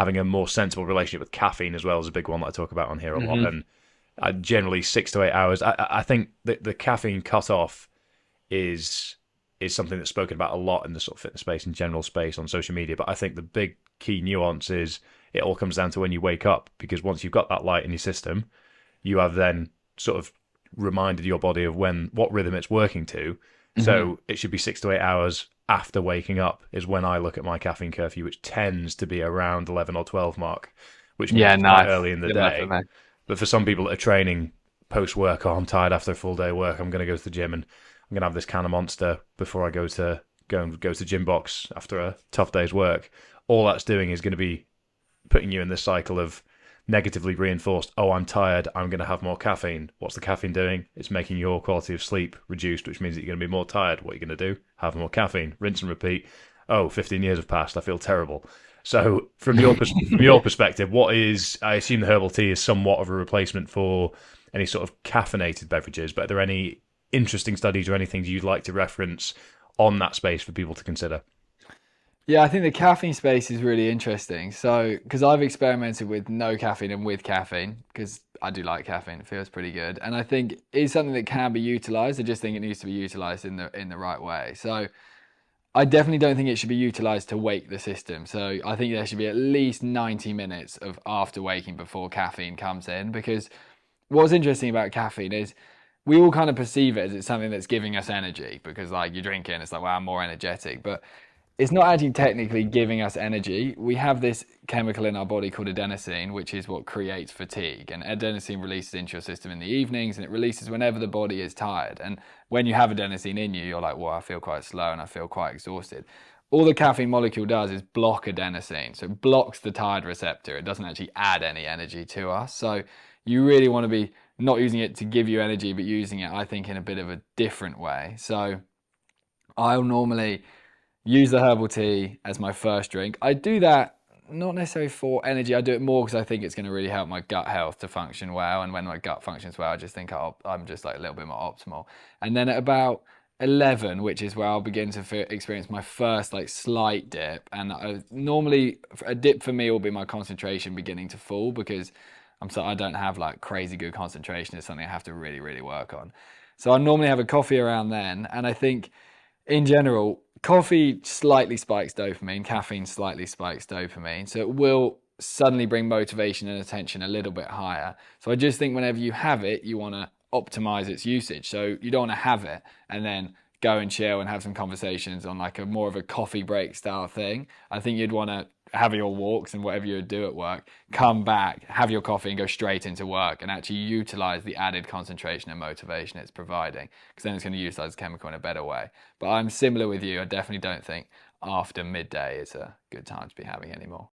having a more sensible relationship with caffeine as well is a big one that I talk about on here a lot. And generally 6 to 8 hours. I think that the caffeine cutoff is something that's spoken about a lot in the sort of fitness space and general space on social media. But I think the big key nuance is it all comes down to when you wake up, because once you've got that light in your system, you have then sort of reminded your body of what rhythm it's working to. So it should be 6 to 8 hours after waking up is when I look at my caffeine curfew, which tends to be around 11 or 12 mark, which means Yeah, it's quite nice. early in the Similar for day. me. But for some people that are training post work, oh, I'm tired after a full day of work, I'm going to go to the gym and I'm going to have this can of Monster before I go to gym box after a tough day's work. All that's doing is going to be putting you in this cycle of negatively reinforced, oh, I'm tired, I'm going to have more caffeine. What's the caffeine doing? It's making your quality of sleep reduced, which means that you're going to be more tired. What are you going to do? Have more caffeine. Rinse and repeat. Oh, 15 years have passed. I feel terrible. So from your perspective, what is, I assume the herbal tea is somewhat of a replacement for any sort of caffeinated beverages, but are there any interesting studies or anything you'd like to reference on that space for people to consider? Yeah, I think the caffeine space is really interesting. So, because I've experimented with no caffeine and with caffeine, because I do like caffeine, it feels pretty good, and I think it's something that can be utilized. I just think it needs to be utilized in the right way. So, I definitely don't think it should be utilized to wake the system. So, I think there should be at least 90 minutes of after waking before caffeine comes in, because what's interesting about caffeine is we all kind of perceive it as it's something that's giving us energy because like you drink it and it's like, wow, I'm more energetic. But it's not actually technically giving us energy. We have this chemical in our body called adenosine, which is what creates fatigue. And adenosine releases into your system in the evenings and it releases whenever the body is tired. And when you have adenosine in you, you're like, well, I feel quite slow and I feel quite exhausted. All the caffeine molecule does is block adenosine. So it blocks the tired receptor. It doesn't actually add any energy to us. So you really want to be not using it to give you energy, but using it, I think, in a bit of a different way. So I'll normally use the herbal tea as my first drink. I do that not necessarily for energy. I do it more because I think it's going to really help my gut health to function well. And when my gut functions well, I just think I'm just like a little bit more optimal. And then at about 11, which is where I'll begin to experience my first like slight dip. And normally a dip for me will be my concentration beginning to fall because I don't have like crazy good concentration. It's something I have to really, really work on. So I normally have a coffee around then. And I think in general, coffee slightly spikes dopamine, caffeine slightly spikes dopamine. So it will suddenly bring motivation and attention a little bit higher. So I just think whenever you have it, you want to optimize its usage. So you don't want to have it and then go and chill and have some conversations on like a more of a coffee break style thing. I think you'd want to have your walks and whatever you would do at work, come back, have your coffee and go straight into work and actually utilize the added concentration and motivation it's providing because then it's going to utilize the chemical in a better way. But I'm similar with you. I definitely don't think after midday is a good time to be having anymore.